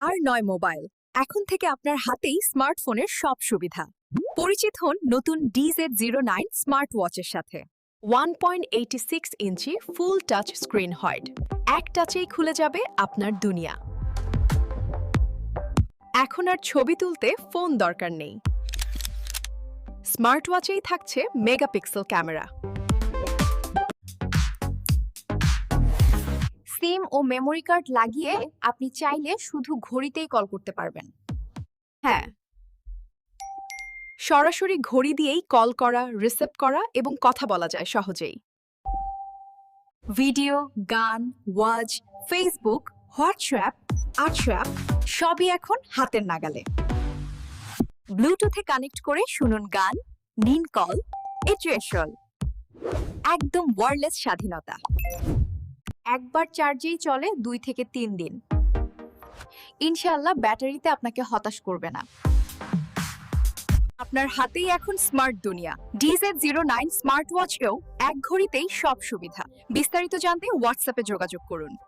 আর নয় মোবাইল, এখন থেকে আপনার হাতেই স্মার্টফোনের সব সুবিধা। পরিচিত হন নতুন DZ09 স্মার্ট ওয়াচের সাথে। 1.86 ইঞ্চি ফুল টাচ স্ক্রিন হয়, এক টাচেই খুলে যাবে আপনার দুনিয়া। এখন আর ছবি তুলতে ফোন দরকার নেই, স্মার্ট ওয়াচেই থাকছে মেগাপিক্সেল ক্যামেরা। সিম ও মেমোরি কার্ড লাগিয়ে আপনি চাইলে শুধু ঘড়িতেই কল করতে পারবেন। হ্যাঁ, সরাসরি ঘড়ি দিয়েই কল করা, রিসিভ করা এবং কথা বলা যায় সহজেই। ভিডিও, গান, ওয়াচ, ফেসবুক, হোয়াটসঅ্যাপ, সবই এখন হাতের নাগালে। ব্লুটুথে কানেক্ট করে শুনুন গান, নিন কল, এট্রেশল। একদম ওয়্যারলেস স্বাধীনতা। একবার চার্জেই চলে 2 থেকে 3 দিন। ইনশাআল্লাহ ব্যাটারিতে আপনাকে হতাশ করবে না। আপনার হাতেই এখন স্মার্ট দুনিয়া। DZ09 স্মার্ট ওয়াচেও এক ঘড়িতেই সব সুবিধা। বিস্তারিত জানতে হোয়াটসঅ্যাপে যোগাযোগ করুন।